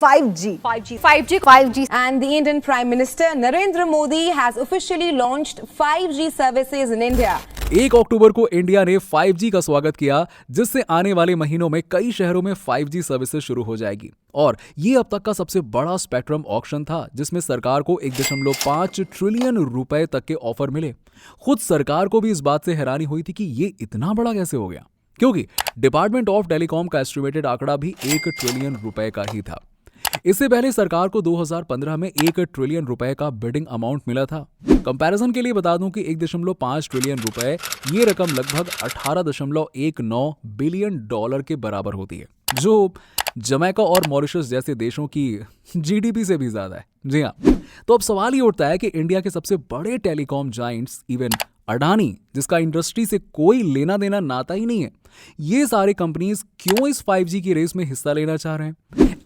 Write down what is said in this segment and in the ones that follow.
5G. 5G. And the Indian Prime Minister Narendra Modi has officially launched 5G services in India. 1 अक्टूबर को India ने 5G का स्वागत किया, जिससे आने वाले महीनों में कई शहरों में 5G सर्विसेज शुरू हो जाएगी। और ये अब तक का सबसे बड़ा स्पेक्ट्रम ऑक्शन था, जिसमें सरकार को 1.5 ट्रिलियन रुपए तक के ऑफर मिले। खुद सरकार को भी इस बात से हैरानी हुई थी कि ये इतना बड़ा कैसे हो गया, क्योंकि डिपार्टमेंट ऑफ टेलीकॉम का एस्टिमेटेड आंकड़ा भी 1 ट्रिलियन रुपए का ही था। इससे पहले सरकार को 2015 में 1 ट्रिलियन रुपए का बिडिंग अमाउंट मिला था। कंपैरिजन के लिए बता दूं कि 1.5 ट्रिलियन रुपए, ये रकम लगभग 18.19 बिलियन डॉलर के बराबर होती है, जो जमैका और मॉरिशस जैसे देशों की जीडीपी से भी ज्यादा है। जी हाँ, तो अब सवाल ये उठता है कि इंडिया के सबसे बड़े टेलीकॉम जाइंट्स, इवन अडानी, जिसका इंडस्ट्री से कोई लेना देना नाता ही नहीं है, ये सारे कंपनीज क्यों इस 5G की रेस में हिस्सा लेना चाह रहे हैं?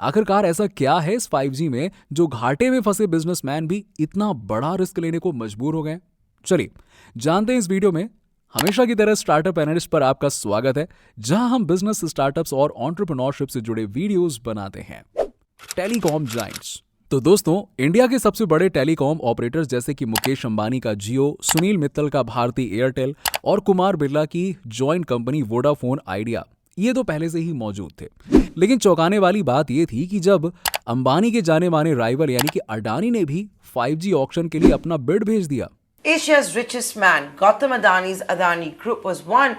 आखिरकार ऐसा क्या है इस 5G में जो घाटे में फंसे बिजनेसमैन भी इतना बड़ा रिस्क लेने को मजबूर हो गए? चलिए जानते हैं इस वीडियो में। हमेशा की तरह स्टार्टअप एनालिस्ट पर आपका स्वागत है, जहां हम बिजनेस, स्टार्टअप्स और एंटरप्रेन्योरशिप से जुड़े वीडियोस बनाते हैं। Telecom Giants. तो दोस्तों, इंडिया के सबसे बड़े टेलीकॉम ऑपरेटर्स जैसे कि मुकेश अंबानी का जियो, सुनील मित्तल का भारती एयरटेल और कुमार बिरला की जॉइंट कंपनी वोडाफोन आइडिया, ये तो पहले से ही मौजूद थे। लेकिन चौंकाने वाली बात ये थी कि जब अंबानी के जाने माने राइवल यानी कि अडानी ने भी 5G ऑक्शन के लिए अपना बिड भेज दिया। Asia's richest man, Gautam Adani's Adani Group, was one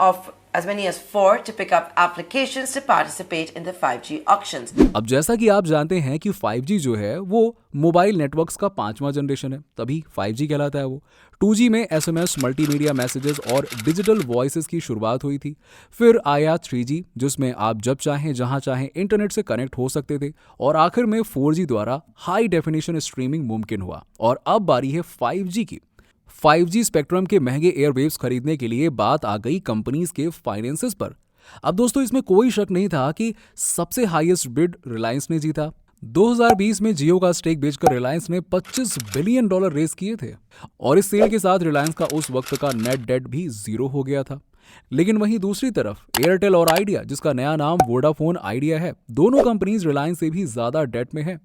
of as many as 4 to pick up applications to participate in the 5G auctions. अब जैसा कि आप जानते हैं कि 5G जो है वो मोबाइल नेटवर्क्स का 5वां जनरेशन है, तभी 5G कहलाता है वो। 2G में SMS, मल्टीमीडिया मैसेजेस और डिजिटल वॉइसेस की शुरुआत हुई थी। फिर आया 3G, जिसमें आप जब चाहें जहां चाहें इंटरनेट से कनेक्ट हो सकते थे। और आखिर में 4G द्वारा हाई डेफिनेशन स्ट्रीमिंग मुमकिन हुआ। और अब बारी है 5G की। 5G स्पेक्ट्रम के महंगे एयरवेव्स खरीदने के लिए बात आ गई कंपनीज के फाइनेंसेस पर। अब दोस्तों, इसमें कोई शक नहीं था कि सबसे हाईएस्ट बिड रिलायंस ने जीता। 2020 में जियो का स्टेक बेचकर रिलायंस ने $25 बिलियन रेस किए थे, और इस सेल के साथ रिलायंस का उस वक्त का नेट डेट भी 0 हो गया था। लेकिन वहीं दूसरी तरफ एयरटेल और आइडिया, जिसका नया नाम वोडाफोन आइडिया है, दोनों कंपनीज रिलायंस से भी ज्यादा डेट में है।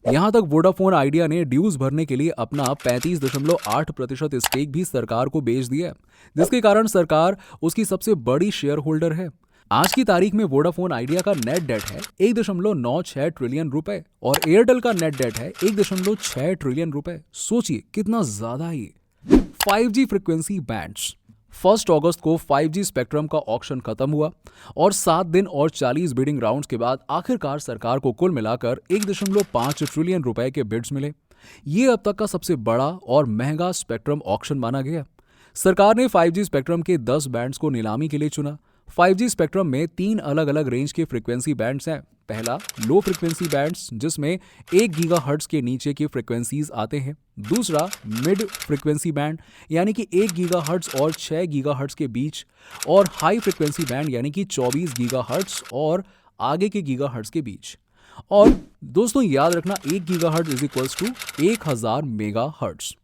यहां तक वोडाफोन आइडिया ने ड्यूज भरने के लिए अपना 35.8% स्टेक भी सरकार को बेच दिया, जिसके कारण सरकार उसकी सबसे बड़ी शेयर होल्डर है। आज की तारीख में वोडाफोन आइडिया का नेट डेट है 1.96 ट्रिलियन रुपए और एयरटेल का नेट डेट है 1.6 ट्रिलियन रुपए। सोचिए कितना ज्यादा ही। 5G frequency bands. 1 अगस्त को 5G स्पेक्ट्रम का ऑक्शन खत्म हुआ और 7 दिन और 40 बिडिंग राउंड्स के बाद आखिरकार सरकार को कुल मिलाकर 1.5 ट्रिलियन रुपए के बिड्स मिले। ये अब तक का सबसे बड़ा और महंगा स्पेक्ट्रम ऑक्शन माना गया। सरकार ने 5G स्पेक्ट्रम के 10 बैंड्स को नीलामी के लिए चुना। 5G स्पेक्ट्रम में 3 अलग अलग रेंज के फ्रीक्वेंसी बैंड्स हैं। पहला, लो फ्रीक्वेंसी बैंड्स, जिसमें 1 गीगाहर्ट्ज के नीचे की फ्रीक्वेंसीज आते हैं। दूसरा, मिड फ्रीक्वेंसी बैंड, यानी कि 1 गीगाहर्ट्ज और 6 गीगाहर्ट्ज के बीच। और हाई फ्रीक्वेंसी बैंड, यानी कि 24 गीगाहर्ट्ज और आगे के गीगाहर्ट्ज के बीच। और दोस्तों याद रखना, 1 gigahertz is equals to 1000 megahertz.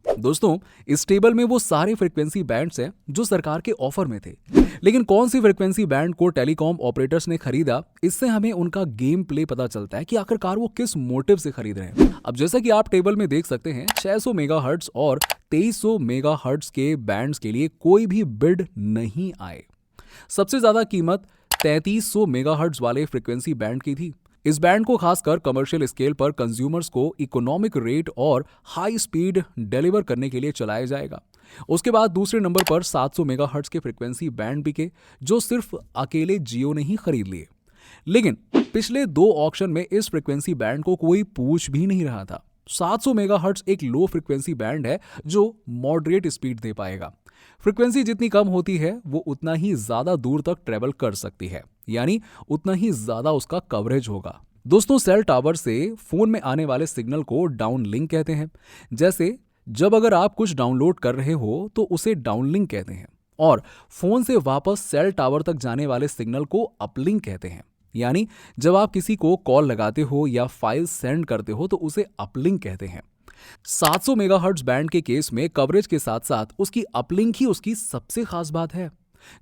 दोस्तों, इस टेबल में वो सारे फ्रीक्वेंसी बैंड्स हैं जो सरकार के ऑफर में थे। लेकिन कौन सी फ्रीक्वेंसी बैंड को टेलीकॉम ऑपरेटर्स ने खरीदा, इससे हमें उनका गेम प्ले पता चलता है कि आखिरकार वो किस मोटिव से खरीद रहे हैं। अब जैसा कि आप टेबल में देख सकते हैं, 600 मेगाहर्ट्ज और 2300 मेगाहर्ट्ज के बैंड्स के लिए कोई भी बिड नहीं आए। सबसे ज्यादा कीमत 3300 मेगाहर्ट्ज वाले फ्रीक्वेंसी बैंड की थी। इस बैंड को खासकर कमर्शियल स्केल पर कंज्यूमर्स को इकोनॉमिक रेट और हाई स्पीड डिलीवर करने के लिए चलाया जाएगा। उसके बाद दूसरे नंबर पर 700 मेगाहर्ट्ज के फ्रीक्वेंसी बैंड बिके, जो सिर्फ अकेले जियो ने ही खरीद लिए। लेकिन पिछले 2 ऑक्शन में इस फ्रीक्वेंसी बैंड को कोई पूछ भी नहीं रहा था। 700 मेगाहर्ट्ज एक लो फ्रीक्वेंसी बैंड है जो मॉडरेट स्पीड दे पाएगा। फ्रीक्वेंसी जितनी कम होती है वो उतना ही ज्यादा दूर तक ट्रेवल कर सकती है, यानी उतना ही ज्यादा उसका कवरेज होगा। दोस्तों, सेल टावर से फोन में आने वाले सिग्नल को डाउनलिंक कहते हैं। जैसे जब अगर आप कुछ डाउनलोड कर रहे हो तो उसे डाउनलिंक कहते हैं, और फोन से वापस सेल टावर तक जाने वाले सिग्नल को अपलिंक कहते हैं। यानी जब आप किसी को कॉल लगाते हो या फाइल सेंड करते हो तो उसे अपलिंक कहते हैं। 700 मेगाहर्ट्ज बैंड के केस में कवरेज के साथ साथ उसकी अपलिंक ही उसकी सबसे खास बात है,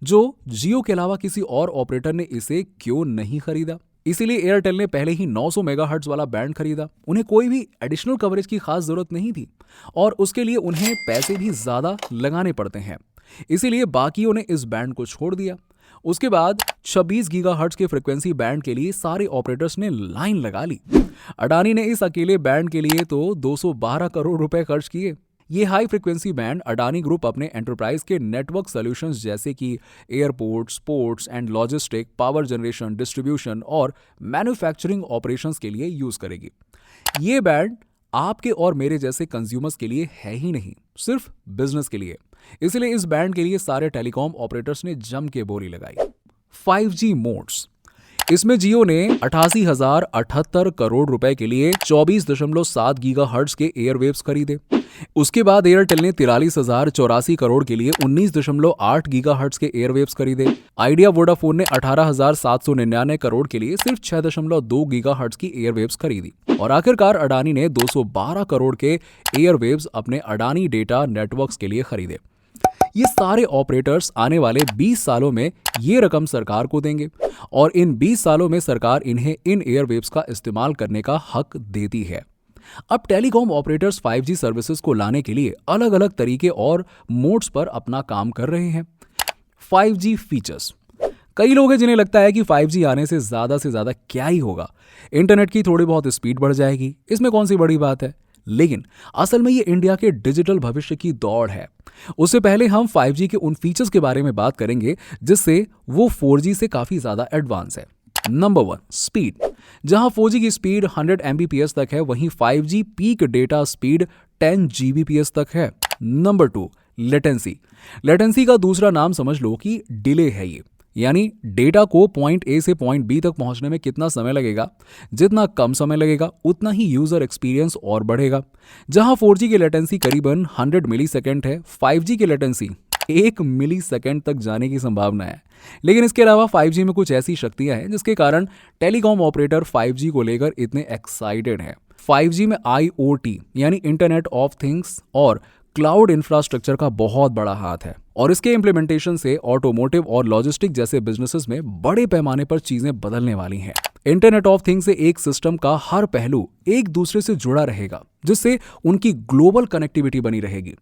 जो जियो के अलावा किसी और ऑपरेटर ने इसे क्यों नहीं खरीदा। इसीलिए एयरटेल ने पहले ही 900 मेगाहर्ट्ज वाला बैंड खरीदा। उन्हें कोई भी एडिशनल कवरेज की खास जरूरत नहीं थी और उसके लिए उन्हें पैसे भी ज्यादा लगाने पड़ते हैं, इसीलिए बाकियों ने इस बैंड को छोड़ दिया। उसके बाद 26 गीगाहर्ट्ज के फ्रीक्वेंसी बैंड के लिए सारे ऑपरेटर्स ने लाइन लगा ली। अडानी ने इस अकेले बैंड के लिए तो 212 करोड़ रुपए खर्च किए। ये high frequency band Adani group अपने एंटरप्राइज के नेटवर्क सॉल्यूशंस जैसे कि airports, ports and logistic, power generation, distribution और मैन्युफैक्चरिंग ऑपरेशंस के लिए यूज करेगी। ये बैंड आपके और मेरे जैसे कंज्यूमर्स के लिए है ही नहीं, सिर्फ बिजनेस के लिए। इसलिए इस बैंड के लिए सारे टेलीकॉम ऑपरेटर्स ने जम के बोली लगाई। 5G मोड्स, इसमें जियो ने 88,078 करोड़ रुपए के लिए 24.7 गीगाहर्ट्ज के एयरवेव्स खरीदे। उसके बाद एयरटेल ने 43,084 करोड़ के लिए 19.8 गीगाहर्ट्ज के एयरवेव्स खरीदे। आइडिया वोडाफोन ने 18,799 करोड़ के लिए सिर्फ 6.2 गीगाहर्ट्ज की एयरवेव्स खरीदी। और आखिरकार अडानी ने 212 करोड़ के एयरवेव्स अपने अडानी डेटा नेटवर्क्स के लिए खरीदे। ये सारे ऑपरेटर्स आने वाले 20 सालों में ये रकम सरकार को देंगे और इन 20 सालों में सरकार इन्हें इन एयरवेव्स का इस्तेमाल करने का हक देती है। अब टेलीकॉम ऑपरेटर्स 5G सर्विसेज को लाने के लिए अलग अलग तरीके और मोड्स पर अपना काम कर रहे हैं। 5G फीचर्स, कई लोग हैं जिन्हें लगता है कि 5G आने से ज्यादा क्या ही होगा, इंटरनेट की थोड़ी बहुत स्पीड बढ़ जाएगी, इसमें कौन सी बड़ी बात है। लेकिन असल में ये इंडिया के डिजिटल भविष्य की दौड़ है। उससे पहले हम 5G के उन फीचर्स के बारे में बात करेंगे जिससे वो 4G से काफी ज्यादा एडवांस है। Number 1, speed. जहां 4G की स्पीड 100 Mbps तक है, वहीं 5G peak data speed 10 Gbps तक है। Number 2, latency. लेटेंसी का दूसरा नाम समझ लो कि डिले है ये, यानी डेटा को पॉइंट ए से पॉइंट बी तक पहुंचने में कितना समय लगेगा। जितना कम समय लगेगा उतना ही यूजर एक्सपीरियंस और बढ़ेगा। जहां 4G की लेटेंसी करीबन 100 मिलीसेकंड है, 5G की लेटेंसी 1 मिलीसेकंड तक जाने की संभावना है। लेकिन इसके अलावा 5G में कुछ ऐसी शक्तियां हैं जिसके कारण टेलीकॉम ऑपरेटर 5G को लेकर इतने एक्साइटेड हैं। 5G में IoT यानी इंटरनेट ऑफ थिंग्स और क्लाउड इंफ्रास्ट्रक्चर का बहुत बड़ा हाथ है और इसके इम्प्लीमेंटेशन से ऑटोमोटिव और लॉजिस्टिक जैसे बिजनेसेस में बड़े पैमाने पर चीजें बदलने वाली हैं। इंटरनेट ऑफ थिंग्स से एक सिस्टम का हर पहलू एक दूसरे से जुड़ा रहेगा, जिससे उनकी ग्लोबल कनेक्टिविटी बनी रहेगी।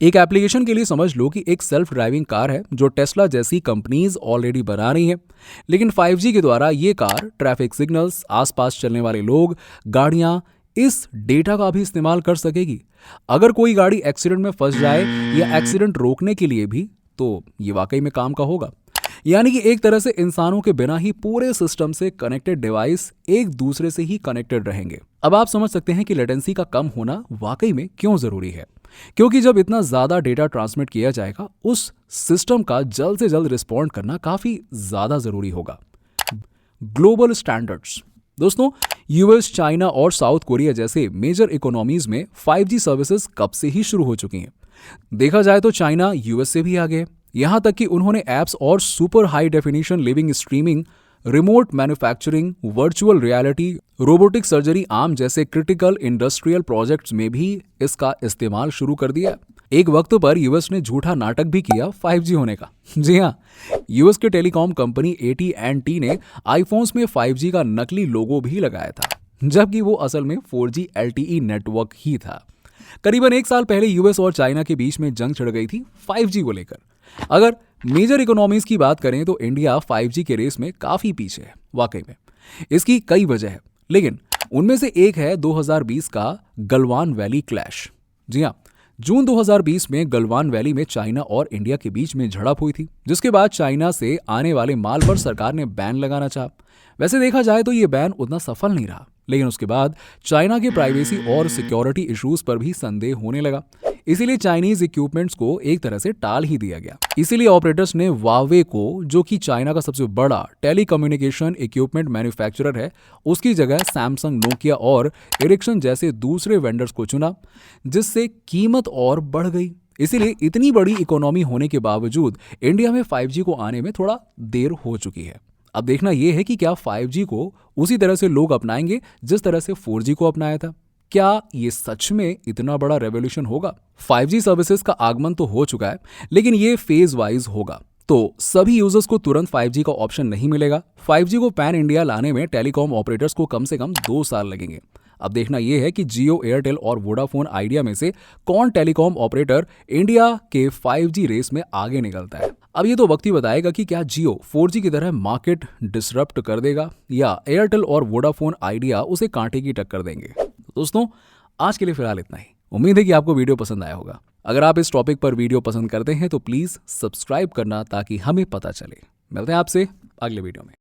एक एप्लीकेशन के लिए समझ लो कि एक सेल्फ ड्राइविंग कार है जो टेस्ला जैसी कंपनीज ऑलरेडी बना रही हैं, लेकिन 5G के द्वारा ये कार ट्रैफिक सिग्नल्स, आसपास चलने वाले लोग, गाड़ियां, इस डेटा का भी इस्तेमाल कर सकेगी। अगर कोई गाड़ी एक्सीडेंट में फंस जाए या एक्सीडेंट रोकने के लिए भी, तो ये वाकई में काम का होगा। यानी कि एक तरह से इंसानों के बिना ही पूरे सिस्टम से कनेक्टेड डिवाइस एक दूसरे से ही कनेक्टेड रहेंगे। अब आप समझ सकते हैं कि लेटेंसी का कम होना वाकई में क्यों जरूरी है, क्योंकि जब इतना ज्यादा डेटा ट्रांसमिट किया जाएगा उस सिस्टम का जल्द से जल्द रिस्पॉन्ड करना काफी ज्यादा जरूरी होगा। ग्लोबल स्टैंडर्ड्स, दोस्तों यूएस, चाइना और साउथ कोरिया जैसे मेजर इकोनॉमीज में 5G सर्विसेज कब से ही शुरू हो चुकी हैं। देखा जाए तो चाइना यूएस से भी आगे है, यहां तक कि उन्होंने एप्स और super high definition living streaming, remote manufacturing, virtual reality, robotic surgery arm जैसे क्रिटिकल इंडस्ट्रियल प्रोजेक्ट्स में भी इसका इस्तेमाल शुरू कर दिया। एक वक्त पर यूएस ने झूठा नाटक भी किया 5G होने का। जी हाँ, यूएस के टेलीकॉम कंपनी AT&T ने आईफोन्स में 5G का नकली लोगो भी लगाया था, जबकि वो असल में 4G LTE नेटवर्क ही था। करीबन एक साल पहले यूएस और चाइना के बीच में जंग छिड़ गई थी 5G को लेकर। अगर मेजर इकोनॉमीज की बात करें तो इंडिया 5G के रेस में काफी पीछे है। वाकई में इसकी कई वजह है, लेकिन उनमें से एक है 2020 का गलवान वैली क्लैश। जी हाँ, जून 2020 में गलवान वैली में चाइना और इंडिया के बीच में झड़प हुई थी, जिसके बाद चाइना से आने वाले माल पर सरकार ने बैन लगाना चाहा। वैसे देखा जाए तो ये बैन उतना सफल नहीं रहा, लेकिन उसके बाद चाइना के प्राइवेसी और सिक्योरिटी इश्यूज पर भी संदेह होने लगा। इसीलिए चाइनीज इक्विपमेंट्स को एक तरह से टाल ही दिया गया। इसीलिए ऑपरेटर्स ने वावे को, जो कि चाइना का सबसे बड़ा टेलीकम्युनिकेशन इक्विपमेंट मैन्युफैक्चरर है, उसकी जगह सैमसंग, नोकिया और एरिक्सन जैसे दूसरे वेंडर्स को चुना, जिससे कीमत और बढ़ गई। इसीलिए इतनी बड़ी इकोनॉमी होने के बावजूद इंडिया में 5G को आने में थोड़ा देर हो चुकी है। अब देखना यह है कि क्या 5G को उसी तरह से लोग अपनाएंगे जिस तरह से 4G को अपनाया था। क्या ये सच में इतना बड़ा रेवोल्यूशन होगा? 5G सर्विसेज का आगमन तो हो चुका है, लेकिन ये फेज वाइज होगा। तो सभी यूजर्स को तुरंत 5G का ऑप्शन नहीं मिलेगा। 5G को पैन इंडिया लाने में टेलीकॉम ऑपरेटर्स को कम से कम 2 साल लगेंगे। अब देखना यह है कि जियो, एयरटेल और वोडाफोन आइडिया में से कौन टेलीकॉम ऑपरेटर इंडिया के 5G रेस में आगे निकलता है। अब ये तो वक्त ही बताएगा कि क्या जियो 4G की तरह मार्केट डिसरप्ट कर देगा या एयरटेल और वोडाफोन आइडिया उसे कांटे की टक्कर देंगे। दोस्तों, आज के लिए फिलहाल इतना ही। उम्मीद है कि आपको वीडियो पसंद आया होगा। अगर आप इस टॉपिक पर वीडियो पसंद करते हैं तो प्लीज सब्सक्राइब करना ताकि हमें पता चले। मिलते हैं आपसे अगले वीडियो में।